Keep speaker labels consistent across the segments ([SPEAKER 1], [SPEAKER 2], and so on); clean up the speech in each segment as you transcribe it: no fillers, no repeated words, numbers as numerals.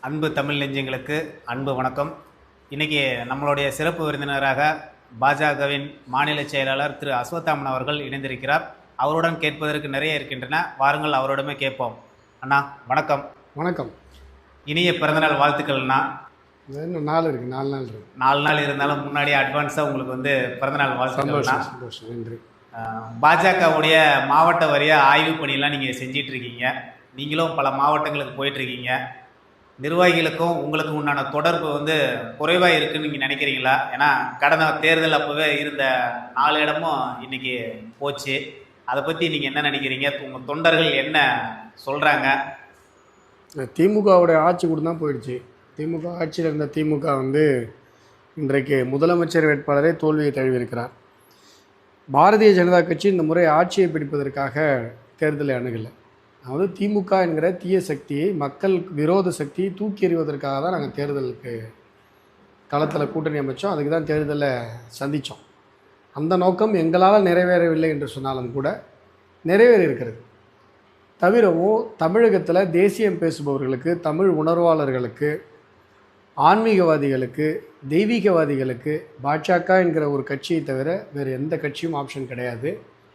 [SPEAKER 1] அன்பு தமிழ் நெஞ்சங்களுக்கு அன்பு வணக்கம். இன்றைக்கி நம்மளுடைய சிறப்பு விருந்தினராக பாஜகவின் மாநில செயலாளர் திரு அஸ்வத்தாமன் அவர்கள் இணைந்திருக்கிறார். அவருடன் கேட்பதற்கு நிறைய இருக்கின்றன. வாருங்கள், அவரோடமே கேட்போம். அண்ணா வணக்கம்.
[SPEAKER 2] வணக்கம்.
[SPEAKER 1] இனிய பிறந்தநாள் வாழ்த்துக்கள்ண்ணா.
[SPEAKER 2] இன்னும் 4 இருக்குது, 4 நாள் இருக்குது.
[SPEAKER 1] 4 நாள் இருந்தாலும் முன்னாடியே அட்வான்ஸாக உங்களுக்கு பிறந்தநாள் வாழ்த்துக்கள்ண்ணா.
[SPEAKER 2] சந்தோஷம், நன்றி.
[SPEAKER 1] பாஜகவுடைய மாவட்ட வாரியாக ஆய்வு பணியெல்லாம் நீங்கள் செஞ்சிட்ருக்கீங்க. நீங்களும் பல மாவட்டங்களுக்கு போயிட்டுருக்கீங்க. நிர்வாகிகளுக்கும் உங்களுக்கும் உண்டான தொடர்பு குறைவாக இருக்குன்னு நீங்கள் நினைக்கிறீங்களா? ஏன்னா கடந்த தேர்தல் அப்போவே இருந்த 4 இடமும் இன்றைக்கி போச்சு. அதை பற்றி நீங்கள் என்ன நினைக்கிறீங்க? உங்கள் தொண்டர்கள் என்ன சொல்கிறாங்க?
[SPEAKER 2] திமுகவுடைய ஆட்சி கூட தான் போயிடுச்சு. திமுக ஆட்சியில் இருந்த திமுக இன்றைக்கு முதலமைச்சர் வேட்பாளரே தோல்வியை தழுவியிருக்கிறார். பாரதிய ஜனதா கட்சி இந்த முறை ஆட்சியை பிடிப்பதற்காக தேர்தலை அணுகலை. அதாவது திமுக என்கிற தீய சக்தியை, மக்கள் விரோத சக்தியை தூக்கி எறிவதற்காக தான் நாங்கள் தேர்தலுக்கு களத்தில் கூட்டணி அமைச்சோம். அதுக்கு தான் தேர்தலை சந்தித்தோம். அந்த நோக்கம் எங்களால் நிறைவேறவில்லை என்று சொன்னாலும் கூட நிறைவேறி இருக்கிறது. தவிரவும் தமிழகத்தில் தேசியம் பேசுபவர்களுக்கு, தமிழ் உணர்வாளர்களுக்கு, ஆன்மீகவாதிகளுக்கு, தெய்வீகவாதிகளுக்கு பாஜக என்கிற ஒரு கட்சியை தவிர வேறு எந்த கட்சியும் ஆப்ஷன் கிடையாது.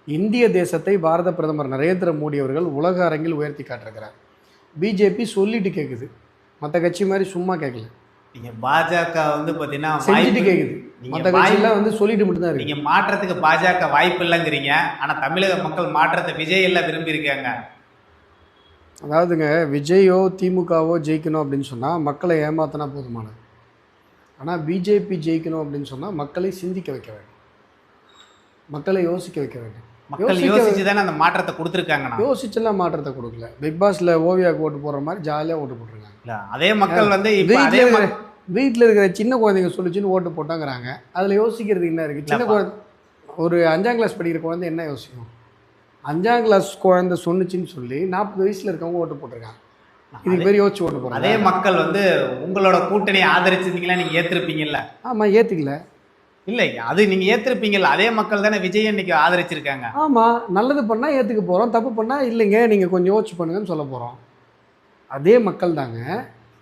[SPEAKER 2] இந்திய தேசத்தை பாரத பிரதமர் நரேந்திர மோடி அவர்கள் உலக அரங்கில் உயர்த்தி காட்டிருக்கிறார். பிஜேபி சொல்லிட்டு கேட்குது, மற்ற கட்சி மாதிரி சும்மா கேட்கல.
[SPEAKER 1] நீங்கள் பாஜக பார்த்தீங்கன்னா
[SPEAKER 2] செஞ்சுட்டு கேட்குது. மற்ற கட்சியெல்லாம் சொல்லிட்டு மட்டும்தான் இருக்கு.
[SPEAKER 1] நீங்கள் மாற்றத்துக்கு பாஜக வாய்ப்பு இல்லைங்கிறீங்க. ஆனால் தமிழக மக்கள் மாற்றத்தை விஜய் எல்லாம் விரும்பியிருக்காங்க.
[SPEAKER 2] அதாவதுங்க, விஜயோ திமுகவோ ஜெயிக்கணும் அப்படின்னு சொன்னால் மக்களை ஏமாத்தினா போதுமானது. ஆனால் பிஜேபி ஜெயிக்கணும் அப்படின்னு சொன்னால் மக்களை சிந்திக்க வைக்க வேண்டும், மக்களை யோசிக்க வைக்க வேண்டும்.
[SPEAKER 1] மக்கள் யோசிச்சு தானே அந்த மாற்றத்தை கொடுத்துருக்காங்க.
[SPEAKER 2] யோசிச்செல்லாம் மாற்றத்தை கொடுக்கல. பிக் பாஸ்ல ஓவியாவுக்கு ஓட்டு போடுற மாதிரி ஜாலியாக ஓட்டு போட்டிருக்காங்க.
[SPEAKER 1] அதே மக்கள்
[SPEAKER 2] வீட்டில் இருக்கிற சின்ன குழந்தைங்க சொல்லிச்சுன்னு ஓட்டு போட்டாங்கிறாங்க. அதில் யோசிக்கிறது என்ன இருக்குது? சின்ன குழந்தை, ஒரு 5ஆம் கிளாஸ் படிக்கிற குழந்தை என்ன யோசிக்கும்? 5ஆம் கிளாஸ் குழந்தை சொன்னிச்சின்னு சொல்லி 40 வயசில் இருக்கவங்க ஓட்டு போட்டிருக்காங்க. இதுக்கு பேர் யோசிச்சு ஓட்டு போடுறாங்க.
[SPEAKER 1] அதே மக்கள் உங்களோட கூட்டணியை ஆதரிச்சிருந்தீங்களா? நீங்கள் ஏற்றிருப்பீங்கல்ல?
[SPEAKER 2] ஆமாம், ஏற்றுக்கல.
[SPEAKER 1] இல்லை, அது நீங்கள் ஏற்றிருப்பீங்கல்ல. அதே மக்கள் தானே விஜய் இன்னைக்கு ஆதரிச்சிருக்காங்க.
[SPEAKER 2] ஆமாம், நல்லது பண்ணால் ஏற்றுக்க போகிறோம், தப்பு பண்ணால் இல்லைங்க நீங்கள் கொஞ்சம் யோசிச்சு பண்ணுங்கன்னு சொல்ல போகிறோம். அதே மக்கள் தாங்க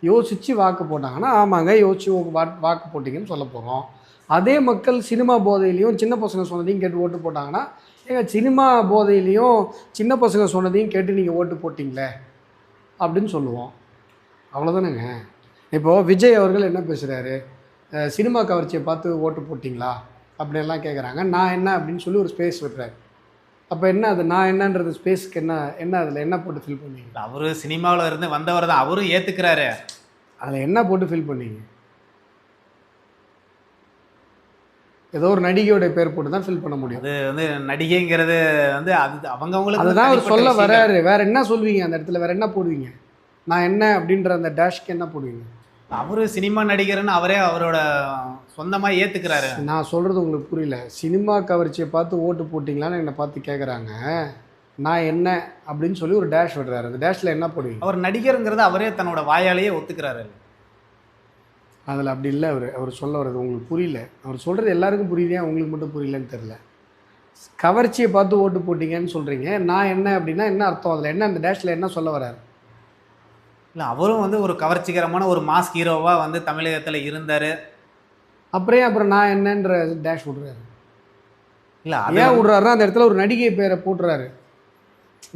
[SPEAKER 2] யோசித்து வாக்கு போட்டாங்கன்னா ஆமாங்க யோசிச்சு வாக்கு போட்டிங்கன்னு சொல்ல போகிறோம். அதே மக்கள் சினிமா போதையிலையும் சின்ன பசங்க சொன்னதையும் கேட்டு ஓட்டு போட்டாங்கன்னா, எங்கள் சினிமா போதையிலையும் சின்ன பசங்க சொன்னதையும் கேட்டு நீங்கள் ஓட்டு போட்டிங்களே அப்படின்னு சொல்லுவோம். அவ்வளோதானேங்க. இப்போது விஜய் அவர்கள் என்ன பேசுகிறாரு? சினிமா கவர்ச்சியை பார்த்து ஓட்டு போட்டிங்களா அப்படின்லாம் கேட்குறாங்க. நான் என்ன அப்படின்னு சொல்லி ஒரு ஸ்பேஸ் விடுறாரு. அப்போ என்ன அது நான் என்னன்றது ஸ்பேஸுக்கு என்ன அதில் என்ன போட்டு ஃபில் பண்ணீங்க?
[SPEAKER 1] அவரு சினிமாவில் இருந்து வந்தவர் தான், அவரும் ஏற்றுக்கிறாரு.
[SPEAKER 2] அதில் என்ன போட்டு ஃபில் பண்ணீங்க? ஏதோ ஒரு நடிகையோட பேர் போட்டு தான் ஃபில் பண்ண முடியும்.
[SPEAKER 1] அது நடிகைங்கிறது அது அவங்கவுங்களுக்கு
[SPEAKER 2] அதுதான் அவர் சொல்ல வராரு. வேற என்ன சொல்வீங்க அந்த இடத்துல? வேற என்ன போடுவீங்க? நான் என்ன அப்படின்ற அந்த டேஷ்க்கு என்ன போடுவீங்க?
[SPEAKER 1] அவரு சினிமா நடிகர்னு அவரே அவரோட சொந்தமாக ஏற்றுக்கிறாரு.
[SPEAKER 2] நான் சொல்கிறது உங்களுக்கு புரியல. சினிமா கவர்ச்சியை பார்த்து ஓட்டு போட்டிங்களான்னு என்னை பார்த்து கேட்குறாங்க. நான் என்ன அப்படின்னு சொல்லி ஒரு டேஷ் விடுறாரு. அந்த டேஷில் என்ன போடுவீங்க?
[SPEAKER 1] அவர் நடிகருங்கிறது அவரே தன்னோட வாயாலேயே ஒத்துக்கிறாரு.
[SPEAKER 2] அதில் அப்படி இல்லை. அவர் சொல்ல வர்றது உங்களுக்கு புரியல. அவர் சொல்கிறது எல்லாருக்கும் புரியுதே, உங்களுக்கு மட்டும் புரியலன்னு தெரில. கவர்ச்சியை பார்த்து ஓட்டு போட்டிங்கன்னு சொல்கிறீங்க. நான் என்ன அப்படின்னா என்ன அர்த்தம்? அதில் என்ன, அந்த டேஷில் என்ன சொல்ல வர்றாரு?
[SPEAKER 1] இல்லை, அவரும் ஒரு கவர்ச்சிகரமான ஒரு மாஸ் ஹீரோவாக தமிழகத்தில் இருந்தார்.
[SPEAKER 2] அப்புறம் நான் என்னன்ற டேஷ் விட்றாரு.
[SPEAKER 1] இல்லை,
[SPEAKER 2] ஏன் விட்றாருன்னா அந்த இடத்துல ஒரு நடிகை பேரை போட்டுறாரு.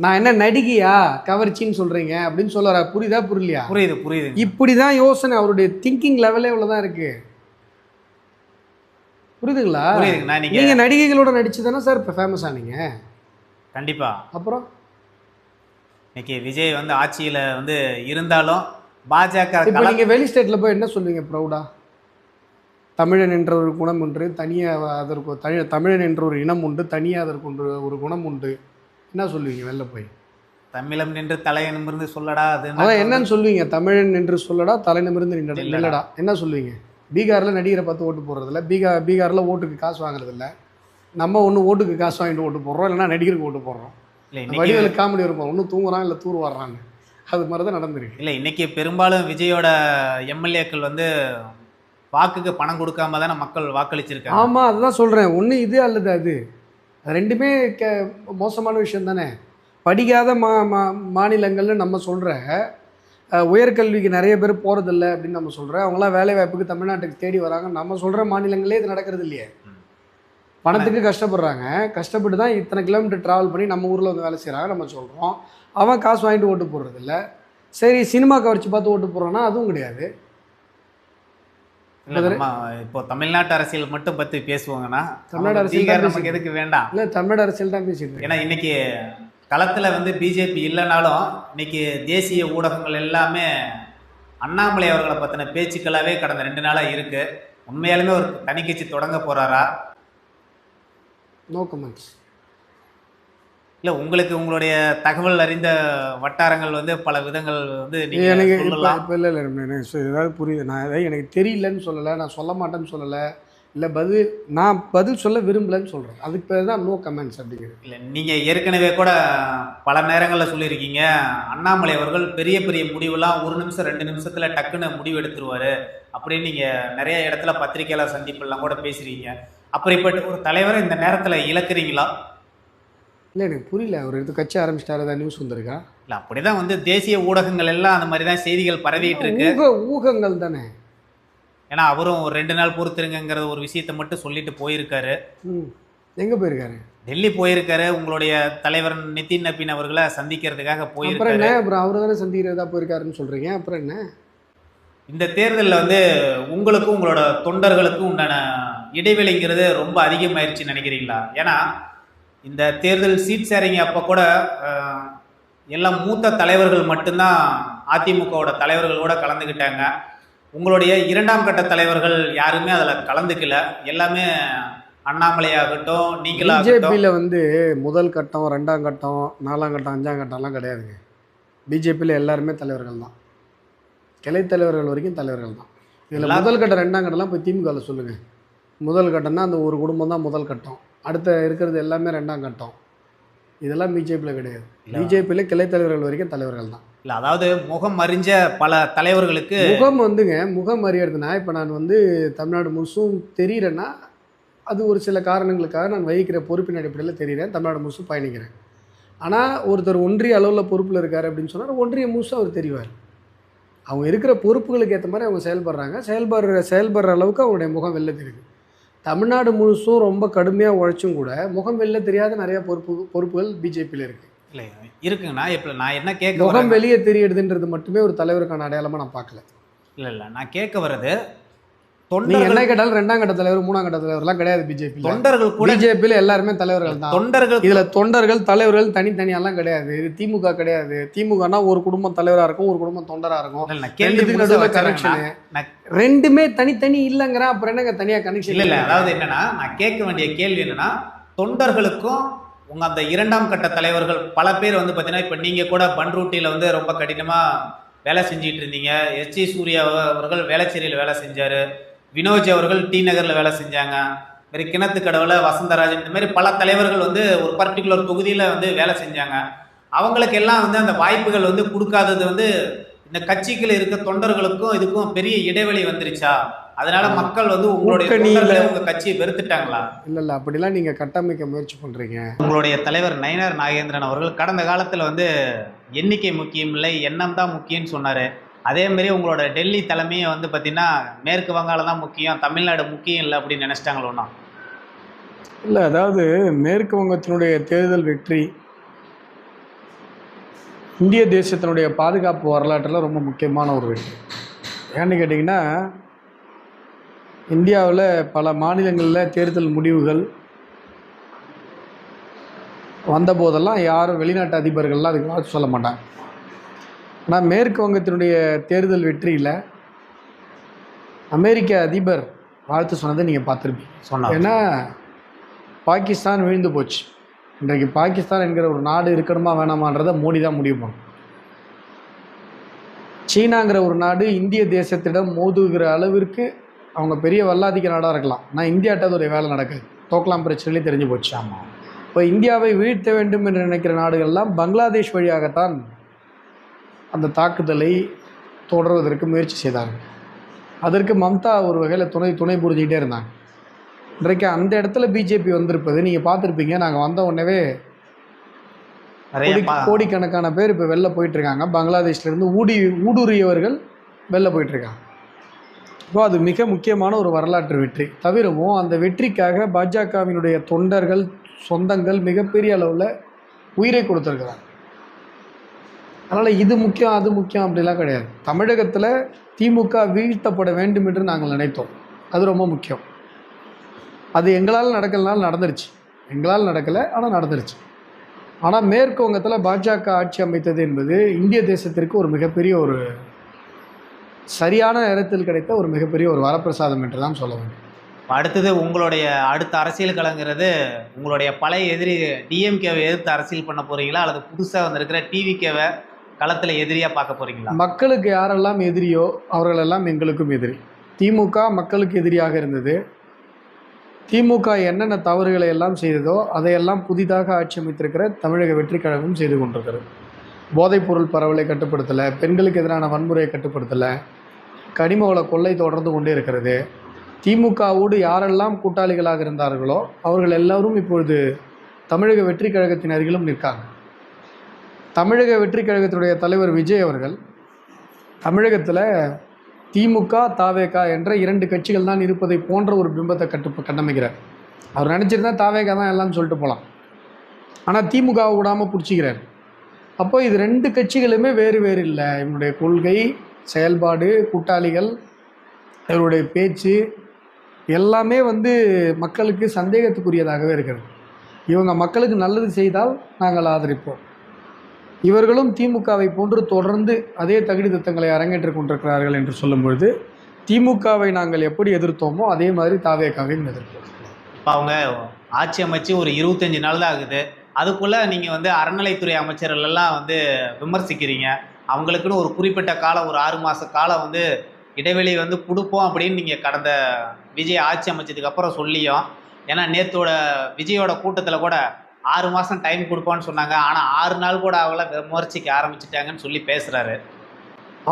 [SPEAKER 2] நான் என்ன நடிகையா கவர்ச்சின்னு சொல்கிறீங்க அப்படின்னு சொல்லுறாரு. புரியுதா புரியலையா?
[SPEAKER 1] புரியுது.
[SPEAKER 2] இப்படி தான் யோசனை. அவருடைய திங்கிங் லெவலே இவ்வளோதான் இருக்குது. புரியுதுங்களா? நீங்கள் நடிகைகளோட நடிச்சு தானே சார் இப்போ ஃபேமஸ் ஆனீங்க.
[SPEAKER 1] கண்டிப்பாக.
[SPEAKER 2] அப்புறம்
[SPEAKER 1] இன்னைக்கு விஜய் ஆட்சியில் இருந்தாலும் பாஜக
[SPEAKER 2] இப்போ நீங்கள் வெளி ஸ்டேட்டில் போய் என்ன சொல்லுவீங்க ப்ரௌடா? தமிழன் என்ற ஒரு குணம் உண்டு, தனியாக அதற்கு தமிழன் என்ற ஒரு இனம் உண்டு, தனியாக அதற்கு ஒரு குணம் உண்டு. என்ன சொல்லுவீங்க வெளில போய்?
[SPEAKER 1] தமிழன் நின்று தலை நிமிர்ந்து சொல்லடா.
[SPEAKER 2] அதான் என்னன்னு சொல்லுவீங்க? தமிழன் என்று சொல்லடா, தலை நிமிர்ந்து நில்லடா. என்ன சொல்லுவீங்க? பீகாரில் நடிகரை பார்த்து ஓட்டு போடுறதில்ல, பீகாரில் ஓட்டுக்கு காசு வாங்குறதில்ல. நம்ம ஒன்று ஓட்டுக்கு காசு வாங்கிட்டு ஓட்டு போடுறோம், இல்லைன்னா நடிகருக்கு ஓட்டு போடுறோம். வடிவேலு காமெடி இருப்போம், ஒன்றும் தூங்குறான் இல்லை தூர் வர்றான்னு. அது மாதிரி தான் நடந்திருக்கு.
[SPEAKER 1] இல்லை, இன்னைக்கு பெரும்பாலும் விஜயோட எம்எல்ஏக்கள் வாக்குக்கு பணம் கொடுக்காம தானே மக்கள் வாக்களிச்சிருக்காங்க.
[SPEAKER 2] ஆமாம், அதுதான் சொல்கிறேன். ஒன்று இது அல்லது அது ரெண்டுமே மோசமான விஷயம் தானே. படிக்காத மாநிலங்கள்னு நம்ம சொல்கிற உயர்கல்விக்கு நிறைய பேர் போகிறதில்ல அப்படின்னு நம்ம சொல்கிறோம். அவங்களாம் வேலை வாய்ப்புக்கு தமிழ்நாட்டுக்கு தேடி வராங்க. நம்ம சொல்கிற மாநிலங்களே இது நடக்கிறது இல்லையே. பணத்துக்கு கஷ்டப்படுறாங்க. கஷ்டப்பட்டு தான் இத்தனை கிலோமீட்டர் ட்ராவல் பண்ணி நம்ம ஊரில் வந்து வேலை செய்கிறாங்க. நம்ம சொல்கிறோம். அவன் காசு வாங்கிட்டு ஓட்டு போடுறதில்ல. சரி, சினிமா கவர்ச்சி பார்த்து ஓட்டு போடுறான்னா அதுவும் கிடையாது.
[SPEAKER 1] இப்போ தமிழ்நாட்டு அரசியல் மட்டும் பற்றி பேசுவாங்கன்னா
[SPEAKER 2] தமிழ்நாடு அரசியல் தான்
[SPEAKER 1] நமக்கு எதுக்கு வேண்டாம்.
[SPEAKER 2] இல்லை, தமிழ்நாடு அரசியல் தான் பேசிட்டு.
[SPEAKER 1] ஏன்னா இன்னைக்கு களத்தில் வந்து பிஜேபி இல்லைனாலும் இன்னைக்கு தேசிய ஊடகங்கள் எல்லாமே அண்ணாமலை அவர்களை பற்றின பேச்சுக்களாகவே கடந்த 2 நாளாக இருக்குது. உண்மையாலுமே ஒரு தனி கட்சி தொடங்க போகிறாரா?
[SPEAKER 2] No comments.
[SPEAKER 1] இல்லை, உங்களுக்கு உங்களுடைய தகவல் அறிந்த வட்டாரங்கள் வந்து பல விதங்கள் வந்து
[SPEAKER 2] எனக்கு
[SPEAKER 1] நீங்கள் சொல்லலாம்.
[SPEAKER 2] இப்போ இல்லை எனக்கு ஏதாவது புரியுது. நான் ஏதாவது எனக்கு தெரியலன்னு சொல்லலை, நான் சொல்ல மாட்டேன்னு சொல்லலை, இல்லை நான் பதில் சொல்ல விரும்பலைன்னு சொல்கிறேன். அதுக்கு பேர் தான் நோ கமெண்ட்ஸ் அப்படிங்கிறது.
[SPEAKER 1] இல்லை, நீங்கள் ஏற்கனவே கூட பல நேரங்களில் சொல்லியிருக்கீங்க, அண்ணாமலை அவர்கள் பெரிய பெரிய முடிவுலாம் 1 நிமிஷம் 2 நிமிஷத்தில் டக்குன்னு முடிவு எடுத்துருவார் அப்படின்னு நீங்கள் நிறைய இடத்துல பத்திரிகையாளர் சந்திப்பெல்லாம் கூட பேசுகிறீங்க. அப்படிப்பட்ட ஒரு தலைவரை இந்த நேரத்தில் இழக்கிறீங்களா?
[SPEAKER 2] இல்லை, எனக்கு புரியல. அவர் எடுத்து கட்சி ஆரம்பிச்சிட்டாரு, ஏதாவது நியூஸ் வந்திருக்கா?
[SPEAKER 1] இல்லை, அப்படிதான் வந்து தேசிய ஊடகங்கள் எல்லாம் அந்த மாதிரி தான் செய்திகள் பரவிட்டு இருக்கு.
[SPEAKER 2] ஊகங்கள் தானே.
[SPEAKER 1] ஏன்னா அவரும் ஒரு 2 நாள் பொறுத்திருங்கிற ஒரு விஷயத்தை மட்டும் சொல்லிட்டு போயிருக்காரு.
[SPEAKER 2] எங்கே போயிருக்காரு?
[SPEAKER 1] டெல்லி போயிருக்காரு. உங்களுடைய தலைவர் நிதின் நபீன் அவர்களை சந்திக்கிறதுக்காக போயிருக்காரு.
[SPEAKER 2] அப்புறம் என்ன, அப்புறம் அவர் தானே சந்திக்கிறதா போயிருக்காருன்னு சொல்கிறீங்க. அப்புறம் என்ன?
[SPEAKER 1] இந்த தேர்தலில் வந்து உங்களுக்கும் உங்களோட தொண்டர்களுக்கும் உண்டான இடைவெளிங்கிறது ரொம்ப அதிகமாயிருச்சுன்னு நினைக்கிறீங்களா? ஏன்னா இந்த தேர்தல் சீட் ஷேரிங் அப்போ கூட எல்லாம் மூத்த தலைவர்கள் மட்டும்தான் அதிமுகவோட தலைவர்களோட கலந்துக்கிட்டாங்க. உங்களுடைய 2ஆம் கட்ட தலைவர்கள் யாருமே அதில் கலந்துக்கல. எல்லாமே அண்ணாமலையாகட்டும், நீங்களாகட்டும்.
[SPEAKER 2] பிஜேபியில் வந்து முதல் கட்டம், 2ஆம் கட்டம், 4ஆம் கட்டம், 5ஆம் கட்டம்லாம் கிடையாதுங்க. பிஜேபியில் எல்லாருமே தலைவர்கள் தான். கிளை தலைவர்கள் வரைக்கும் தலைவர்கள் தான். இதில் முதல் கட்டம் 2ஆம் கட்டம்லாம் போய் திமுகவில் சொல்லுங்கள். முதல் கட்டம் தான், அந்த ஒரு குடும்பம் தான் முதல் கட்டம். அடுத்த இருக்கிறது எல்லாமே 2ஆம் கட்டம். இதெல்லாம் பிஜேபியில் கிடையாது. பிஜேபியில் கிளை தலைவர்கள் வரைக்கும் தலைவர்கள் தான்.
[SPEAKER 1] இல்லை, அதாவது முகம் அறிஞ்ச பல தலைவர்களுக்கு
[SPEAKER 2] முகம் முகம் அறியறதுனா, இப்போ நான் வந்து தமிழ்நாடு முழுசும் தெரிகிறேன்னா அது ஒரு சில காரணங்களுக்காக நான் வகிக்கிற பொறுப்பின் அடிப்படையில் தெரிகிறேன், தமிழ்நாடு முழுசும் பயணிக்கிறேன். ஆனால் ஒருத்தர் ஒன்றிய அளவில் பொறுப்பில் இருக்கார் அப்படின்னு சொன்னால் ஒன்றிய முழுசும் அவர் தெரிவார். அவங்க இருக்கிற பொறுப்புகளுக்கு ஏற்ற மாதிரி அவங்க செயல்படுறாங்க. செயல்படுற அளவுக்கு அவங்களுடைய முகம் வெளில தெரியுது. தமிழ்நாடு முழுசும் ரொம்ப கடுமையாக உழைச்சும் கூட முகம் வெளில தெரியாத நிறைய பொறுப்புகள் பிஜேபியில் இருக்குது.
[SPEAKER 1] இல்லை இருக்குங்கண்ணா. இப்போ நான் என்ன கேட்க
[SPEAKER 2] முகம் வெளியே தெரியுதுன்றது மட்டுமே ஒரு தலைவருக்கான அடையாளமாக நான் பார்க்கல.
[SPEAKER 1] இல்லை, நான் கேட்க வர்றது,
[SPEAKER 2] நீங்க என்ன கேட்டாலும் 2ஆம் கட்ட தலைவர் 3ஆம் கட்ட தலைவர்லாம் கிடையாது பிஜேபி.
[SPEAKER 1] தொண்டர்கள் கூட
[SPEAKER 2] பிஜேபியில் எல்லாருமே தலைவர்கள் தான்.
[SPEAKER 1] தொண்டர்கள்
[SPEAKER 2] இதுல தொண்டர்கள் தலைவர்கள் தனித்தனியெல்லாம் கிடையாது. இது திமுக கிடையாது. திமுகனா ஒரு குடும்பம் தலைவராக இருக்கும், ஒரு குடும்பம் தொண்டராக இருக்கும். ரெண்டுமே தனித்தனி இல்லைங்கிற அப்புறம் என்னங்க தனியாக கனெக்ஷன்?
[SPEAKER 1] இல்லை, அதாவது என்னன்னா, நான் கேட்க வேண்டிய கேள்வி என்னன்னா, தொண்டர்களுக்கும் உங்க அந்த 2ஆம் கட்ட தலைவர்கள் பல பேர் வந்து பார்த்தீங்கன்னா, இப்போ நீங்க கூட பன்ரூட்டியில் வந்து ரொம்ப கடினமாக வேலை செஞ்சிட்டு இருந்தீங்க. எஸ்.ஜி. சூர்யா அவர்கள் வேளச்சேரியில் வேலை செஞ்சாரு. வினோஜ் அவர்கள் டி நகரில் வேலை செஞ்சாங்க. மாதிரி கிணத்து கடவுளை வசந்தராஜன், இந்த மாதிரி பல தலைவர்கள் வந்து ஒரு பர்டிகுலர் தொகுதியில் வந்து வேலை செஞ்சாங்க. அவங்களுக்கெல்லாம் வந்து அந்த வாய்ப்புகள் வந்து கொடுக்காதது வந்து இந்த கட்சிகள் இருக்க தொண்டர்களுக்கும் இதுக்கும் பெரிய இடைவெளி வந்துருச்சா? அதனால மக்கள் வந்து உங்களுடைய உங்க கட்சியை வெறுத்துட்டாங்களா?
[SPEAKER 2] இல்லை, அப்படிலாம் நீங்க கட்டமைக்க முயற்சி பண்றீங்க.
[SPEAKER 1] உங்களுடைய தலைவர் நயினார் நாகேந்திரன் அவர்கள் கடந்த காலத்தில் வந்து எண்ணிக்கை முக்கியம் இல்லை, எண்ணம் தான் முக்கியம்னு சொன்னார். அதே மாதிரி உங்களோட டெல்லி தலைமையை வந்து பார்த்தீங்கன்னா மேற்கு வங்காளம் தான் முக்கியம், தமிழ்நாடு முக்கியம் இல்லை அப்படின்னு நினச்சிட்டாங்களோண்ணா?
[SPEAKER 2] இல்லை, அதாவது மேற்கு வங்கத்தினுடைய தேர்தல் வெற்றி இந்திய தேசத்தினுடைய பாதுகாப்பு வரலாற்றில் ரொம்ப முக்கியமான ஒரு வெற்றி. ஏன்னு கேட்டிங்கன்னா, இந்தியாவில் பல மாநிலங்களில் தேர்தல் முடிவுகள் வந்தபோதெல்லாம் யாரும் வெளிநாட்டு அதிபர்கள்லாம் அதுக்கு வாழ்த்து சொல்ல மாட்டாங்க. ஆனால் மேற்கு வங்கத்தினுடைய தேர்தல் வெற்றியில் அமெரிக்க அதிபர் வாழ்த்து சொன்னதை நீங்கள் பார்த்துருப்பீங்க. ஏன்னா பாகிஸ்தான் விழுந்து போச்சு. இன்றைக்கு பாகிஸ்தான் என்கிற ஒரு நாடு இருக்கணுமா வேணாமான்றதை மோடி தான் முடிவு பண்ணும். சீனாங்கிற ஒரு நாடு இந்திய தேசத்திடம் மோதுகிற அளவிற்கு அவங்க பெரிய வல்லாதிக்க நாடாக இருக்கலாம். நான் இந்தியாட்ட ஒரு வேலை நடக்குது, தோக்கலாம் பிரச்சனையிலே தெரிஞ்சு போச்சு. ஆமாம், இப்போ இந்தியாவை வீழ்த்த வேண்டும் என்று நினைக்கிற நாடுகள்லாம் பங்களாதேஷ் வழியாகத்தான் அந்த தாக்குதலை தொடர்வதற்கு முயற்சி செய்தாங்க. அதற்கு மம்தா ஒரு வகையில் துணை புரிஞ்சுக்கிட்டே இருந்தாங்க. இன்றைக்கு அந்த இடத்துல பிஜேபி வந்திருப்பது நீங்கள் பார்த்துருப்பீங்க. நாங்கள் வந்த உடனே
[SPEAKER 1] நிறைய
[SPEAKER 2] கோடிக்கணக்கான பேர் இப்போ வெளில போயிட்டுருக்காங்க. பங்களாதேஷ்லேருந்து ஊடுருவியவர்கள் வெளில போயிட்டுருக்காங்க. இப்போ அது மிக முக்கியமான ஒரு வரலாற்று வெற்றி. தவிரவும் அந்த வெற்றிக்காக பாஜகவினுடைய தொண்டர்கள், சொந்தங்கள் மிகப்பெரிய அளவில் உயிரை கொடுத்துருக்குறாங்க. அதனால் இது முக்கியம், அது முக்கியம் அப்படிலாம் கிடையாது. தமிழகத்தில் திமுக வீழ்த்தப்பட வேண்டும் என்று நாங்கள் நினைத்தோம். அது ரொம்ப முக்கியம். அது எங்களால் நடக்கலனாலும் நடந்துருச்சு. எங்களால் நடக்கலை, ஆனால் நடந்துருச்சு. ஆனால் மேற்கு வங்கத்தில் பாஜக ஆட்சி அமைத்தது என்பது இந்திய தேசத்திற்கு ஒரு மிகப்பெரிய ஒரு சரியான நேரத்தில் கிடைத்த ஒரு மிகப்பெரிய ஒரு வரப்பிரசாதம் என்று தான் சொல்ல வேண்டும்.
[SPEAKER 1] அடுத்தது உங்களுடைய அடுத்த அரசியல் களங்கிறது உங்களுடைய பழைய எதிரி டிஎம்கேவை எதிர்த்து அரசியல் பண்ண போறீங்களா, அல்லது புதுசாக வந்திருக்கிற டிவிகேவை களத்தில் எதிரியாக பார்க்க போறீங்களா?
[SPEAKER 2] மக்களுக்கு யாரெல்லாம் எதிரியோ அவர்களெல்லாம் எங்களுக்கும் எதிரி. திமுக மக்களுக்கு எதிரியாக இருந்தது. திமுக என்னென்ன தவறுகளை எல்லாம் செய்ததோ அதையெல்லாம் புதிதாக ஆட்சி அமைத்திருக்கிற தமிழக வெற்றிக் கழகம் செய்து கொண்டிருக்கிறது. போதைப்பொருள் பரவலை கட்டுப்படுத்தலை, பெண்களுக்கு எதிரான வன்முறையை கட்டுப்படுத்தலை, கனிம வள கொள்ளை தொடர்ந்து கொண்டே இருக்கிறது. திமுகவோடு யாரெல்லாம் கூட்டாளிகளாக இருந்தார்களோ அவர்கள் எல்லோரும் இப்பொழுது தமிழக வெற்றிக் கழகத்தின் அருகிலும் நிற்காங்க. தமிழக வெற்றிக் கழகத்தினுடைய தலைவர் விஜய் அவர்கள் தமிழகத்தில் திமுக, தாவேக என்ற 2 கட்சிகள் தான் இருப்பதை போன்ற ஒரு பிம்பத்தை கட்டமைக்கிறார். அவர் நினச்சிருந்தா தாவேக தான் எல்லாம் சொல்லிட்டு போகலாம். ஆனால் திமுகவை விடாமல் பிடிச்சிக்கிறார். அப்போ இது 2 கட்சிகளுமே வேறு வேறு இல்லை. இவனுடைய கொள்கை, செயல்பாடு, கூட்டாளிகள், இவருடைய பேச்சு எல்லாமே மக்களுக்கு சந்தேகத்துக்குரியதாகவே இருக்கிறது. இவங்க மக்களுக்கு நல்லது செய்தால் நாங்கள் ஆதரிப்போம். இவர்களும் திமுகவை போன்று தொடர்ந்து அதே தகுதி திட்டங்களை அரங்கேற்றிக் கொண்டிருக்கிறார்கள் என்று சொல்லும் பொழுது திமுகவை நாங்கள் எப்படி எதிர்த்தோமோ அதே மாதிரி தாவேகாவையும் எதிர்ப்போம்.
[SPEAKER 1] இப்போ அவங்க ஆட்சி அமைச்சு ஒரு 25 நாள் தான் ஆகுது. அதுக்குள்ளே நீங்கள் அறநிலைத்துறை அமைச்சர்கள் எல்லாம் விமர்சிக்கிறீங்க. அவங்களுக்குன்னு ஒரு குறிப்பிட்ட காலம், ஒரு 6 மாத காலம் இடைவெளி கொடுப்போம் அப்படின்னு நீங்கள் கடந்த விஜய் ஆட்சி அமைச்சதுக்கு அப்புறம் சொல்லியும், ஏன்னா நேற்றோட விஜயோட கூட்டத்தில் கூட 6 மாதம் டைம் கொடுப்போன்னு சொன்னாங்க. ஆனால் 6 நாள் கூட அவங்கள விமர்சிக்க ஆரம்பிச்சிட்டாங்கன்னு சொல்லி பேசுகிறாரு.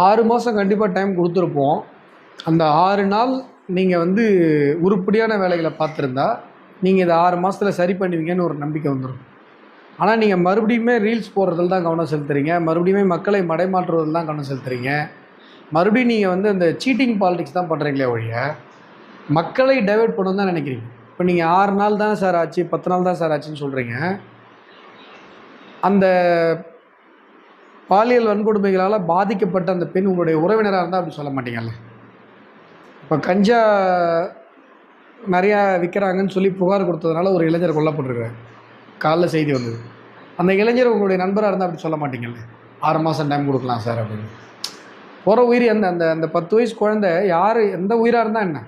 [SPEAKER 2] 6 மாதம் கண்டிப்பாக டைம் கொடுத்துருப்போம். அந்த 6 நாள் நீங்கள் உருப்படியான வேலைகளை பார்த்துருந்தா நீங்கள் இதை 6 மாதத்தில் சரி பண்ணுவீங்கன்னு ஒரு நம்பிக்கை வந்துடும். ஆனால் நீங்கள் மறுபடியுமே ரீல்ஸ் போடுறதில் தான் கவனம் செலுத்துறீங்க, மறுபடியுமே மக்களை மடைமாற்றுவதில் தான் கவனம் செலுத்துறீங்க, மறுபடியும் நீங்கள் அந்த சீட்டிங் பாலிடிக்ஸ் தான் பண்ணுறீங்களே ஒழிய மக்களை டைவெர்ட் பண்ணணும்னு தான் நினைக்கிறீங்க. இப்போ நீங்கள் 6 நாள் தான் சார் ஆச்சு, 10 நாள் தான் சார் ஆச்சுன்னு சொல்கிறீங்க. அந்த பாலியல் வன்கொடுமைகளால் பாதிக்கப்பட்ட அந்த பெண் உங்களுடைய உறவினராக இருந்தால் அப்படி சொல்ல மாட்டீங்கல்ல. இப்போ கஞ்சா நிறையா விற்கிறாங்கன்னு சொல்லி புகார் கொடுத்ததுனால ஒரு இளைஞர் கொல்லப்பட்டிருக்கிறார். காலைல செய்தி வந்தது. அந்த இளைஞர் உங்களுடைய நண்பராக இருந்தால் அப்படி சொல்ல மாட்டீங்கல்ல, 6 மாதம் டைம் கொடுக்கலாம் சார் அப்படின்னு. போகிற உயிர் அந்த அந்த அந்த 10 வயசு குழந்தை யார் எந்த உயிராக இருந்தால் என்ன,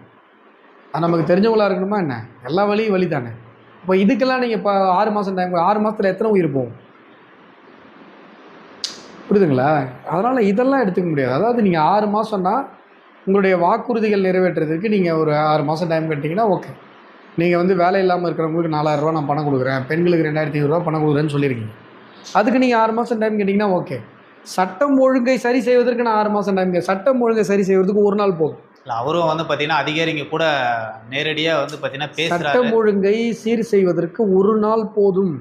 [SPEAKER 2] அது நமக்கு தெரிஞ்சவங்களாக இருக்கணுமா என்ன, எல்லா வழியும் வழி தானே. இப்போ இதுக்கெல்லாம் நீங்கள் இப்போ 6 மாதம் டைம், 6 மாதத்தில் எத்தனை உயிர் போகும், புரியுதுங்களா? அதனால் இதெல்லாம் எடுத்துக்க முடியாது. அதாவது நீங்கள் 6 மாதம்னா உங்களுடைய வாக்குறுதிகள் நிறைவேற்றுறதுக்கு நீங்கள் ஒரு 6 மாதம் டைம் கட்டிங்கன்னா ஓகே. நீங்கள் வேலை இல்லாமல் இருக்கிறவங்களுக்கு 4000 ரூபா நான் பணம் கொடுக்குறேன், பெண்களுக்கு 2500 ரூபா பணம் கொடுக்குறேன்னு சொல்லியிருக்கீங்க. அதுக்கு நீங்கள் 6 மாதம் டைம் கேட்டிங்கன்னா ஓகே. சட்டம் ஒழுங்கை சரி செய்வதற்கு நான் 6 மாதம் டைம், சட்டம் ஒழுங்கை சரி செய்வதற்கு 1 நாள் போதும்.
[SPEAKER 1] இல்லை, அவரும் பார்த்தீங்கன்னா அதிகாரிங்க கூட நேரடியாக பார்த்தீங்கன்னா பேசுகிறாரு.
[SPEAKER 2] சட்டம் ஒழுங்கை சீர் செய்வதற்கு 1 நாள் போதும்.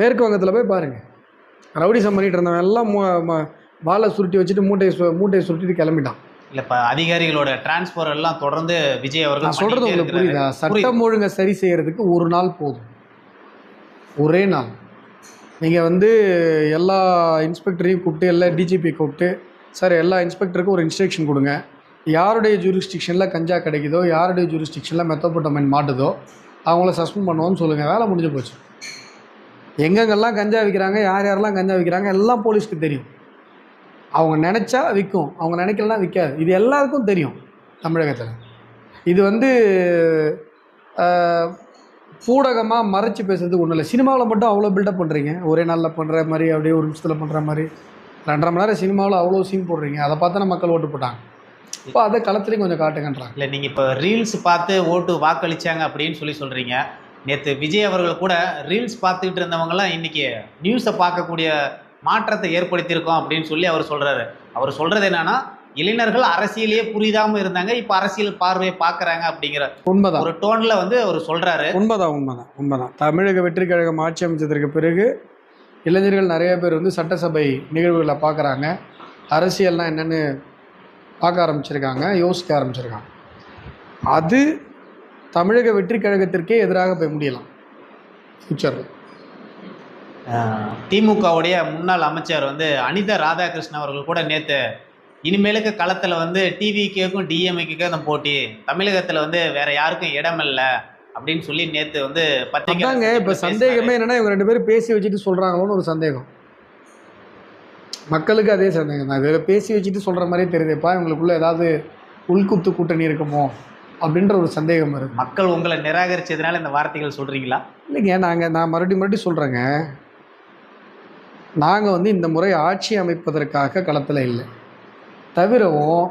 [SPEAKER 2] மேற்கு வங்கத்தில் போய் பாருங்கள், ரவுடிசம் பண்ணிட்டு இருந்தவன் எல்லாம் வாழை சுருட்டி வச்சுட்டு மூட்டையை சுருட்டிட்டு கிளம்பிட்டான்.
[SPEAKER 1] இல்லை, இப்போ அதிகாரிகளோட டிரான்ஸ்ஃபர் எல்லாம் தொடர்ந்து விஜய் அவர்கள்
[SPEAKER 2] சொல்கிறது உங்களுக்கு புரியுதா? சட்டம் ஒழுங்கை சரி செய்கிறதுக்கு 1 நாள் போதும், ஒரே நாள். நீங்கள் எல்லா இன்ஸ்பெக்டரையும் கூப்பிட்டு, எல்லா டிஜிபி கூப்பிட்டு, சார் எல்லா இன்ஸ்பெக்டருக்கும் ஒரு இன்ஸ்ட்ரக்ஷன் கொடுங்க, யாருடைய ஜூரிஸ்டிக்ஷனில் கஞ்சா கிடைக்குதோ, யாருடைய ஜூரிஸ்டிக்ஷனில் மெத்தோபட்டமைன் மாட்டுதோ அவங்கள சஸ்பெண்ட் பண்ணுவோன்னு சொல்லுங்கள். வேலை முடிஞ்சு போச்சு. எங்கெங்கெல்லாம் கஞ்சா விற்கிறாங்க, யார் யாரெல்லாம் கஞ்சா விற்கிறாங்க எல்லாம் போலீஸ்க்கு தெரியும். அவங்க நினச்சா விற்கும், அவங்க நினைக்கலன்னா விற்காது. இது எல்லாருக்கும் தெரியும் தமிழகத்தில். இது பூடகமாக மறைச்சி பேசுறதுக்கு ஒன்றும் இல்லை. சினிமாவில் மட்டும் அவ்வளோ பில்டப் பண்ணுறீங்க, ஒரே நாளில் பண்ணுற மாதிரி, அப்படியே ஒரு நிமிஷத்தில் பண்ணுற மாதிரி 2.5 மணி நேரம் சினிமாவில் அவ்வளோ சீன் போடுறீங்க. அதை பார்த்தா மக்கள் ஓட்டு போட்டாங்க. இப்போ அதை களத்துலேயும் கொஞ்சம் காட்டுங்கன்றாங்க.
[SPEAKER 1] இல்லை, நீங்கள் இப்போ ரீல்ஸ் பார்த்து ஓட்டு வாக்களித்தாங்க அப்படின்னு சொல்கிறீங்க. நேற்று விஜய் அவர்கள் கூட ரீல்ஸ் பார்த்துக்கிட்டு இருந்தவங்கலாம் இன்றைக்கி நியூஸை பார்க்கக்கூடிய மாற்றத்தை ஏற்படுத்தியிருக்கோம் அப்படின்னு அவர் சொல்கிறாரு. அவர் சொல்கிறது என்னன்னா, இளைஞர்கள் அரசியலையே புரியாமல் இருந்தாங்க, இப்போ அரசியல் பார்வையை பார்க்குறாங்க அப்படிங்கிற
[SPEAKER 2] உண்மைதான்
[SPEAKER 1] ஒரு டோனில் அவர் சொல்கிறாரு.
[SPEAKER 2] உண்மைதான். தமிழக வெற்றிக் கழகம் ஆட்சி அமைச்சதற்கு பிறகு இளைஞர்கள் நிறைய பேர் வந்து சட்டசபை நிகழ்வுகளை பார்க்குறாங்க, அரசியல்னால் என்னென்னு பார்க்க ஆரம்பிச்சிருக்காங்க, யோசிக்க ஆரம்பிச்சிருக்காங்க. அது தமிழக வெற்றி கழகத்திற்கே எதிராக போய் முடியலாம் ஃபியூச்சரில்.
[SPEAKER 1] திமுகவுடைய முன்னாள் அமைச்சர் வந்து அனிதா ராதாகிருஷ்ணன் அவர்கள் கூட நேற்று இனிமேலுக்கு களத்தில் வந்து டிவிக்கும் டிஎம்கேக்கும் அந்த போட்டி, தமிழகத்தில் வந்து வேற யாருக்கும் இடமில்லை அப்படின்னு சொல்லி நேற்று வந்து
[SPEAKER 2] பத்திரிக்கைங்க. இப்போ சந்தேகமே என்னன்னா, இவங்க 2 பேரும் பேசி வச்சுட்டு சொல்கிறாங்களோன்னு ஒரு சந்தேகம். மக்களுக்கு அதே சந்தேகம் தான். இதில் பேசி வச்சுட்டு சொல்கிற மாதிரியே தெரியுதுப்பா, இவங்களுக்குள்ள ஏதாவது உள்குத்து கூட்டணி இருக்குமோ அப்படின்ற ஒரு சந்தேகம் வருது.
[SPEAKER 1] மக்கள் உங்களை நிராகரிச்சதுனால இந்த வார்த்தைகள் சொல்கிறீங்களா?
[SPEAKER 2] இல்லைங்க, நான் மறுபடியும் சொல்கிறேங்க, நாங்கள் வந்து இந்த முறை ஆட்சி அமைப்பதற்காக களத்தில் இல்லை. தவிரவும்